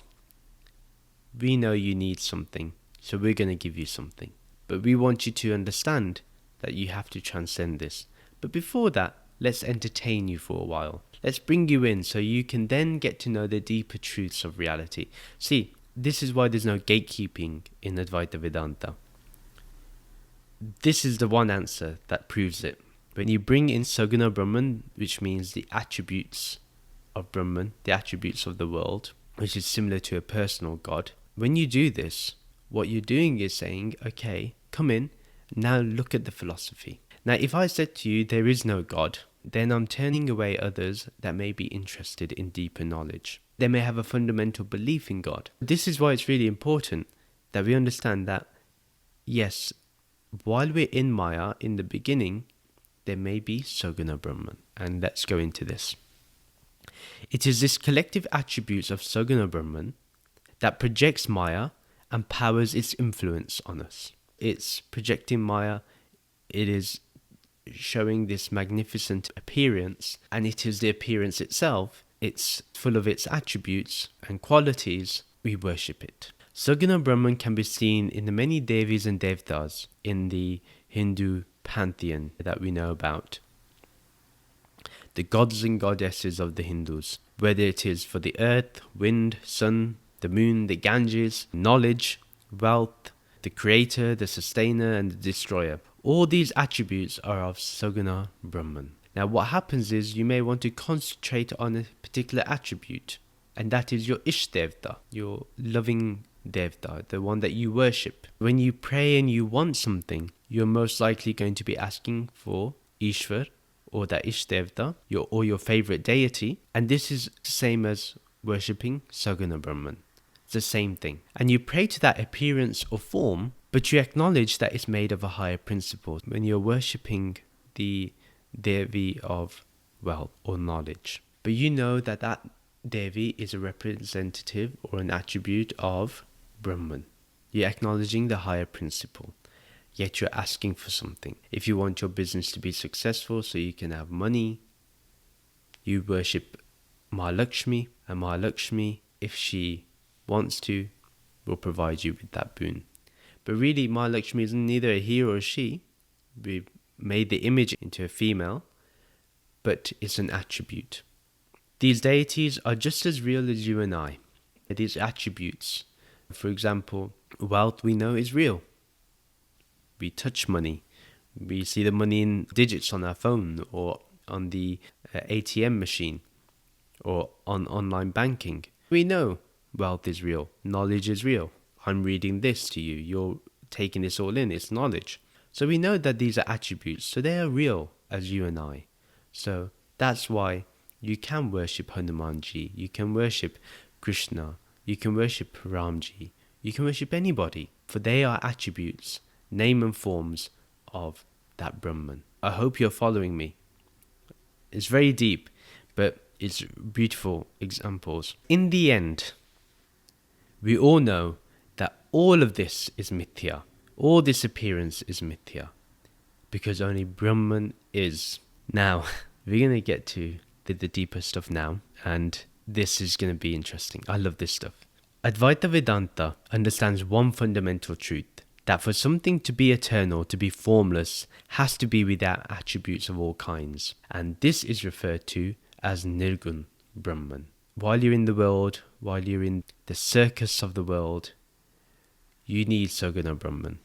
We know you need something, so we're going to give you something. But we want you to understand that you have to transcend this. But before that, let's entertain you for a while. Let's bring you in so you can then get to know the deeper truths of reality. See, this is why there's no gatekeeping in Advaita Vedanta. This is the one answer that proves it. When you bring in Saginaw Brahman, which means the attributes of Brahman, the attributes of the world, which is similar to a personal God, when you do this, what you're doing is saying, okay, come in, now look at the philosophy. Now, if I said to you, there is no God, then I'm turning away others that may be interested in deeper knowledge. They may have a fundamental belief in God. This is why it's really important that we understand that, yes, while we're in Maya, in the beginning, there may be Saginaw Brahman. And let's go into this. It is this collective attributes of Saginaw Brahman that projects Maya and powers its influence on us. It's projecting Maya, it is showing this magnificent appearance, and it is the appearance itself. It's full of its attributes and qualities. We worship it. Saginaw Brahman can be seen in the many Devis and Devtas in the Hindu pantheon that we know about. The gods and goddesses of the Hindus, whether it is for the earth, wind, sun, the moon, the Ganges, knowledge, wealth, the creator, the sustainer, and the destroyer. All these attributes are of Saginaw Brahman. Now what happens is you may want to concentrate on a particular attribute, and that is your Ishtevta, your loving Devta, the one that you worship. When you pray and you want something, you're most likely going to be asking for Ishvar, or that Ishtevta, your favorite deity, and this is the same as worshipping Saginaw Brahman. It's the same thing. And you pray to that appearance or form, but you acknowledge that it's made of a higher principle. When you're worshipping the Devi of wealth or knowledge, but you know that that Devi is a representative or an attribute of Brahman. You're acknowledging the higher principle. Yet you're asking for something. If you want your business to be successful so you can have money, you worship Mahalakshmi, and Mahalakshmi, if she wants to, will provide you with that boon. But really, Mahalakshmi is neither a he or a she. We made the image into a female, but it's an attribute. These deities are just as real as you and I. These attributes, for example, wealth we know is real. We touch money. We see the money in digits on our phone or on the ATM machine or on online banking. We know wealth is real. Knowledge is real. I'm reading this to you. You're taking this all in. It's knowledge. So we know that these are attributes. So they are real as you and I. So that's why you can worship Hanumanji. You can worship Krishna. You can worship Ramji. You can worship anybody. For they are attributes, name and forms of that Brahman. I hope you're following me. It's very deep, but it's beautiful examples. In the end, we all know that all of this is mithya. All this appearance is mithya. Because only Brahman is. Now, we're going to get to the deeper stuff now. And this is going to be interesting. I love this stuff. Advaita Vedanta understands one fundamental truth. That for something to be eternal, to be formless, has to be without attributes of all kinds. And this is referred to as Nirgun Brahman. While you're in the world, while you're in the circus of the world, you need Saginaw Brahman.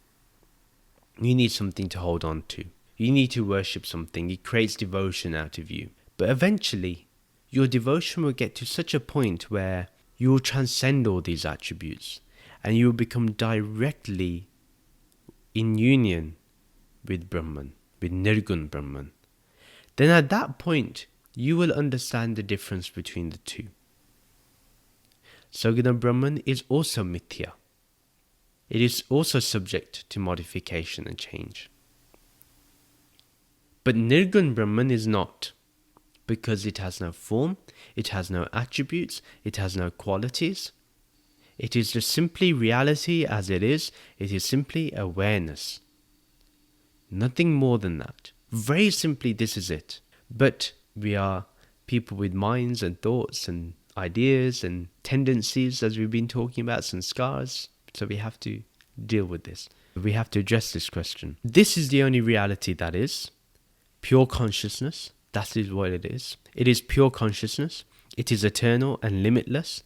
You need something to hold on to. You need to worship something. It creates devotion out of you. But eventually, your devotion will get to such a point where you will transcend all these attributes and you will become directly in union with Brahman, with Nirgun Brahman. Then at that point, you will understand the difference between the two. Saginaw Brahman is also mithya. It is also subject to modification and change. But Nirgun Brahman is not, because it has no form, it has no attributes, it has no qualities. It is just simply reality as it is simply awareness. Nothing more than that. Very simply, this is it. But we are people with minds and thoughts and ideas and tendencies, as we've been talking about, sanskars. So we have to deal with this. We have to address this question. This is the only reality that is. Pure consciousness, that is what it is. It is pure consciousness. It is eternal and limitless.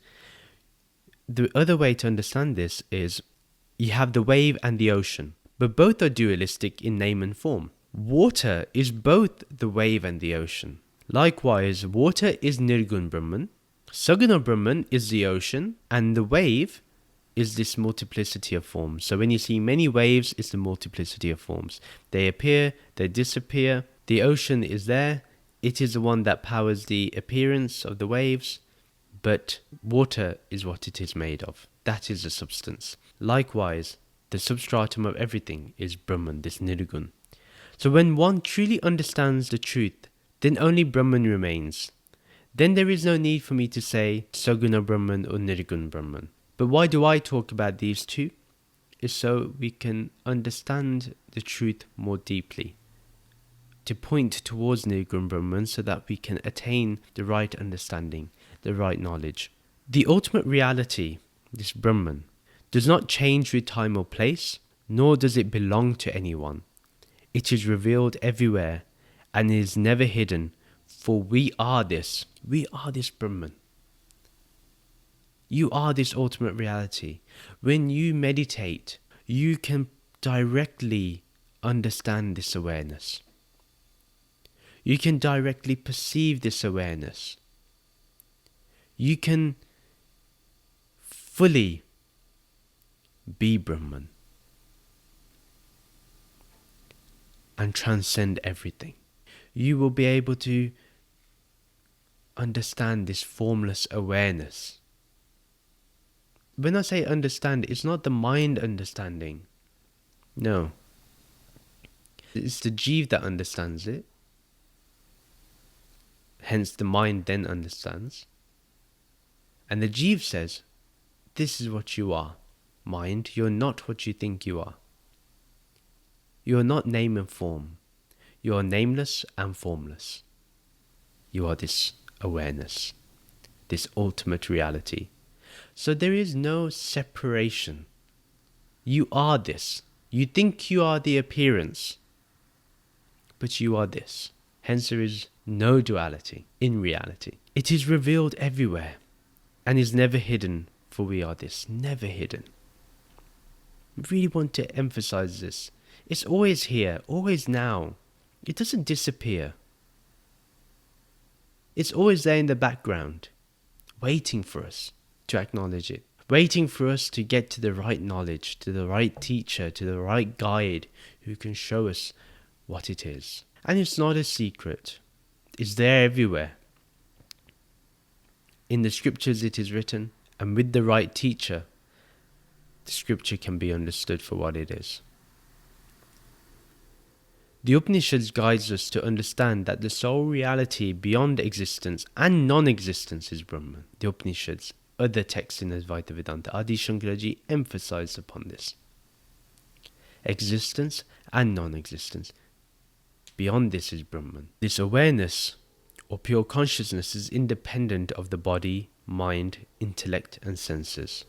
The other way to understand this is you have the wave and the ocean, but both are dualistic in name and form. Water is both the wave and the ocean. Likewise, water is Nirgun Brahman, Saginaw Brahman is the ocean, and the wave is this multiplicity of forms. So when you see many waves, it's the multiplicity of forms. They appear, they disappear. The ocean is there. It is the one that powers the appearance of the waves, but water is what it is made of. That is the substance. Likewise, the substratum of everything is Brahman, this Nirgun. So when one truly understands the truth, then only Brahman remains. Then there is no need for me to say Saginaw Brahman or Nirgun Brahman. But why do I talk about these two? Is so we can understand the truth more deeply. To point towards Nirgun Brahman so that we can attain the right understanding, the right knowledge. The ultimate reality, this Brahman, does not change with time or place, nor does it belong to anyone. It is revealed everywhere and is never hidden, for we are this Brahman. You are this ultimate reality. When you meditate, you can directly understand this awareness. You can directly perceive this awareness. You can fully be Brahman and transcend everything. You will be able to understand this formless awareness. When I say understand, it's not the mind understanding. No. It's the Jeev that understands it. Hence the mind then understands. And the Jeev says, this is what you are. Mind, you're not what you think you are. You are not name and form. You are nameless and formless. You are this awareness, this ultimate reality. So there is no separation. You are this. You think you are the appearance, but you are this. Hence there is no duality in reality. It is revealed everywhere and is never hidden, for we are this. Never hidden. I really want to emphasize this. It's always here, always now. It doesn't disappear. It's always there in the background, waiting for us to acknowledge it, waiting for us to get to the right knowledge, to the right teacher, to the right guide who can show us what it is. And it's not a secret. It's there everywhere. In the scriptures it is written, and with the right teacher, the scripture can be understood for what it is. The Upanishads guides us to understand that the sole reality beyond existence and non-existence is Brahman. The Upanishads, other texts in Advaita Vedanta, Adi Shankaraji emphasized upon this. Existence and non-existence. Beyond this is Brahman. This awareness or pure consciousness is independent of the body, mind, intellect and senses.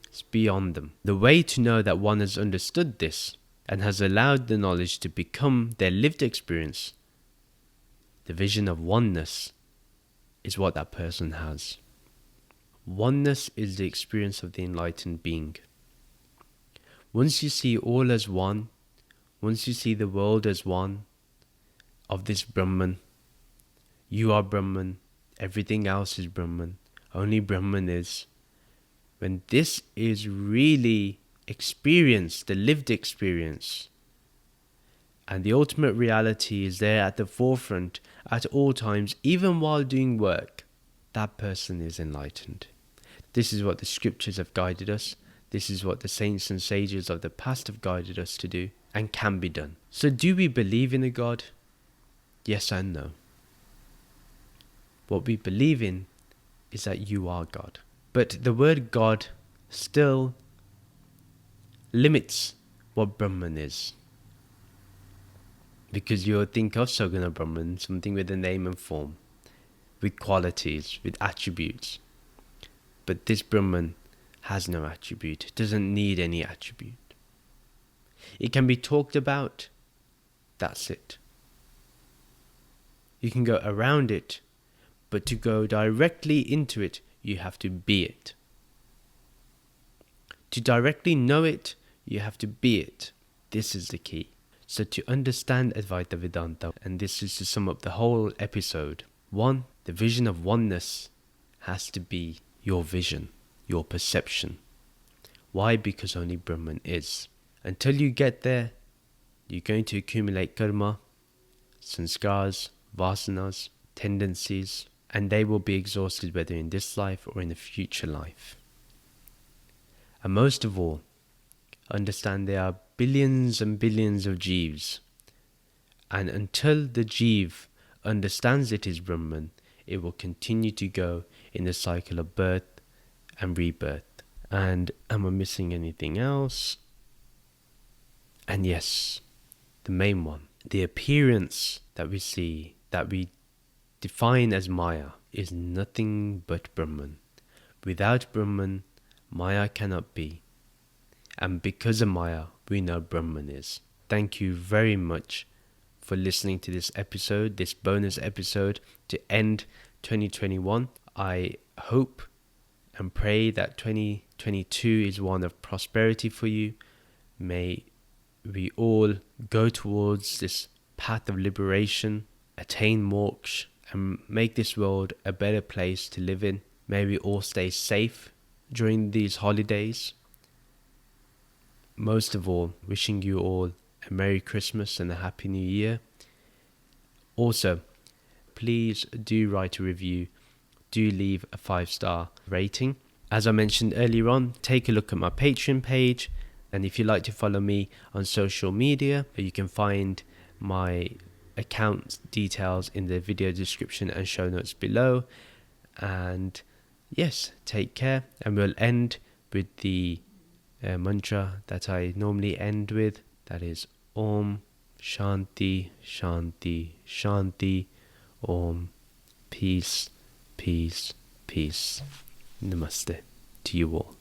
It's beyond them. The way to know that one has understood this and has allowed the knowledge to become their lived experience, the vision of oneness, is what that person has. Oneness is the experience of the enlightened being. Once you see all as one, once you see the world as one, of this Brahman, you are Brahman, Everything else is Brahman. Only Brahman is. When this is really experienced, the lived experience, and the ultimate reality is there at the forefront at all times, even while doing work, that person is enlightened. This is what the scriptures have guided us. This is what the saints and sages of the past have guided us to do, and can be done. So do we believe in a God? Yes and no. What we believe in is that you are God. But the word God still limits what Brahman is. Because you'll think of Saginaw Brahman, something with a name and form, with qualities, with attributes. But this Brahman has no attribute. It doesn't need any attribute. It can be talked about. That's it. You can go around it, but to go directly into it, you have to be it. To directly know it, you have to be it. This is the key. So to understand Advaita Vedanta, and this is to sum up the whole episode, 1, the vision of oneness has to be your vision, your perception. Why? Because only Brahman is. Until you get there, you're going to accumulate karma, sanskars, vasanas, tendencies, and they will be exhausted whether in this life or in the future life. And most of all, understand there are billions and billions of jeevs, and until the jeev understands it is Brahman, it will continue to go in the cycle of birth and rebirth. And am I missing anything else? And yes, the main one, the appearance that we see, that we define as Maya, is nothing but Brahman. Without Brahman, Maya cannot be. And because of Maya, we know Brahman is. Thank you very much for listening to this episode, this bonus episode to end 2021. I hope and pray that 2022 is one of prosperity for you. May we all go towards this path of liberation, attain moksha, and make this world a better place to live in. May we all stay safe during these holidays. Most of all, wishing you all a Merry Christmas and a Happy New Year. Also, please do write a review. Do leave a 5-star rating. As I mentioned earlier on, take a look at my Patreon page. And if you'd like to follow me on social media, you can find my account details in the video description and show notes below. And yes, take care. And we'll end with the mantra that I normally end with. That is Om Shanti Shanti Shanti. Om Peace Peace Peace. Namaste to you all.